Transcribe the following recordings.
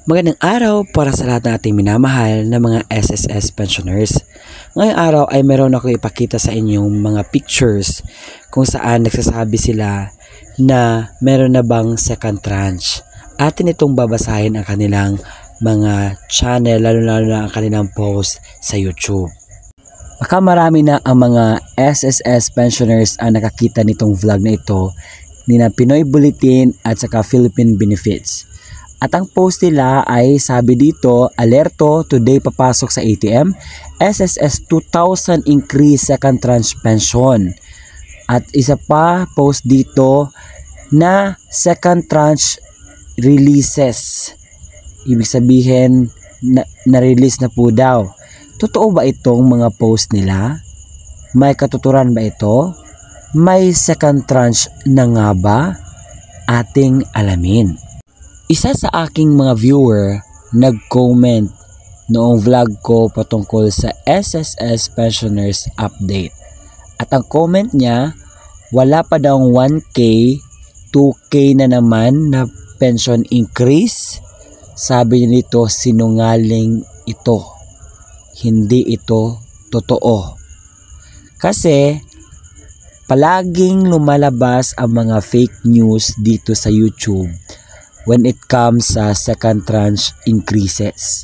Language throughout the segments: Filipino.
Magandang araw para sa lahat ng ating minamahal na mga SSS pensioners. Ngayong araw ay meron ako ipakita sa inyong mga pictures kung saan nagsasabi sila na meron na bang second tranche. Atin itong babasahin ang kanilang mga channel, lalo na ang kanilang post sa YouTube. Baka marami na ang mga SSS pensioners ang nakakita nitong vlog na ito ni na Pinoy Bulletin at saka Philippine Benefits. At ang post nila ay sabi dito, alerto, today papasok sa ATM, SSS 2,000 increase second tranche pension. At isa pa post dito na second tranche releases. Ibig sabihin na-release na po daw. Totoo ba itong mga post nila? May katuturan ba ito? May second tranche na nga ba? Ating alamin. Isa sa aking mga viewer nag-comment noong vlog ko patungkol sa SSS Pensioners Update. At ang comment niya, wala pa daw 1K, 2K na naman na pension increase. Sabi niya nito, sinungaling ito. Hindi ito totoo. Kasi palaging lumalabas ang mga fake news dito sa YouTube when it comes sa second tranche increases.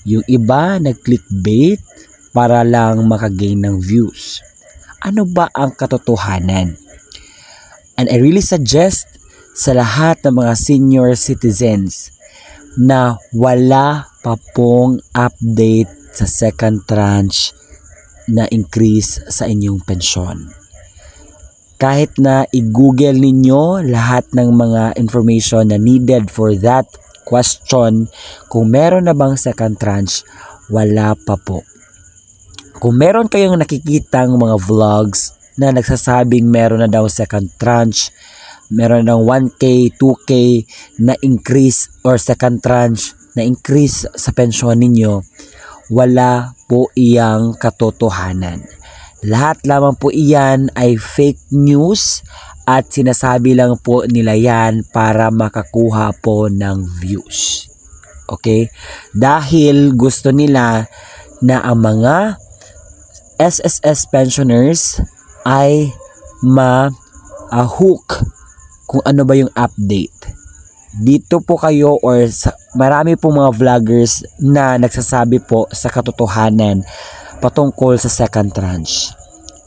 Yung iba nag-clickbait para lang makagain ng views. Ano ba ang katotohanan? And I really suggest sa lahat ng mga senior citizens na wala pa pong update sa second tranche na increase sa inyong pensyon. Kahit na i-google ninyo lahat ng mga information na needed for that question, kung meron na bang second tranche, wala pa po. Kung meron kayong nakikitang mga vlogs na nagsasabing meron na daw second tranche, meron na daw 1K, 2K na increase or second tranche na increase sa pensyon ninyo, wala po iyang katotohanan. Lahat lamang po iyan ay fake news at sinasabi lang po nila yan para makakuha po ng views. Okay? Dahil gusto nila na ang mga SSS pensioners ay ma-hook kung ano ba yung update. Dito po kayo or marami po mga vloggers na nagsasabi po sa katotohanan patungkol sa second tranche.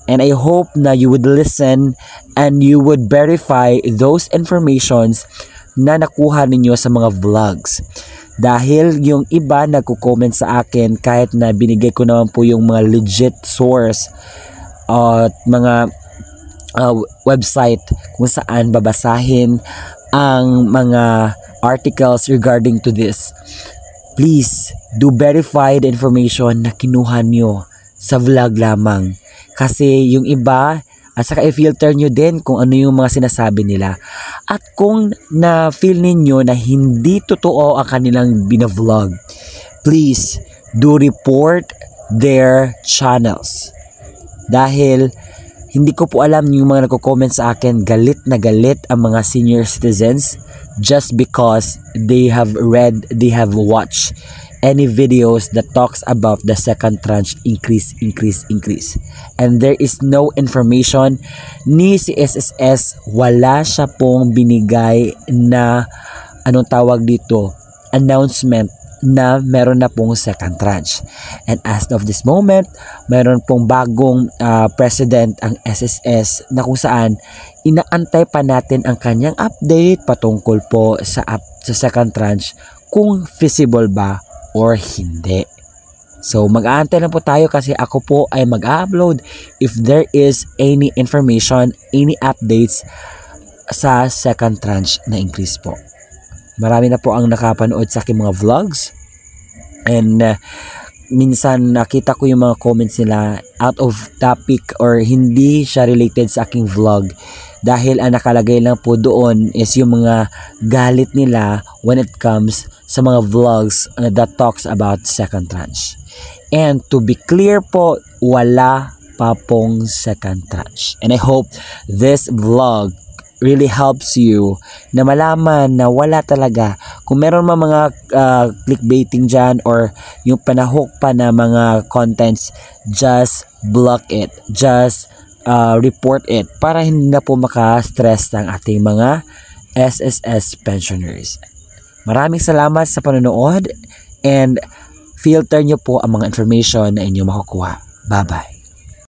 And I hope na you would listen and you would verify those informations na nakuha ninyo sa mga vlogs. Dahil yung iba nagko-comment sa akin kahit na binigay ko naman po yung mga legit source at mga website kung saan babasahin ang mga articles regarding to this. Please, do verify the information na kinuha nyo sa vlog lamang. Kasi yung iba, at saka i-filter nyo din kung ano yung mga sinasabi nila. At kung na-feel ninyo na hindi totoo ang kanilang binavlog, please, do report their channels. Dahil hindi ko po alam yung mga nagko-comment sa akin, galit na galit ang mga senior citizens just because they have watched any videos that talks about the second tranche increase. And there is no information ni si SSS, wala siya pong binigay na anong tawag dito, announcement na meron na pong second tranche. And as of this moment, meron pong bagong president ang SSS na kung saan inaantay pa natin ang kanyang update patungkol po sa second tranche kung feasible ba or hindi. So mag-aantay lang po tayo kasi ako po ay mag-upload if there is any information, any updates sa second tranche na increase po. Marami na po ang nakapanood sa aking mga vlogs and minsan nakita ko yung mga comments nila out of topic or hindi siya related sa aking vlog dahil ang nakalagay lang po doon is yung mga galit nila when it comes sa mga vlogs that talks about second tranche. And to be clear po, wala pa pong second tranche. And I hope this vlog really helps you na malaman na wala talaga. Kung meron mga clickbaiting dyan or yung panahok pa na mga contents, just block it. Just report it para hindi na po maka-stress ng ating mga SSS pensioners. Maraming salamat sa panonood and filter nyo po ang mga information na inyo makukuha. Bye-bye.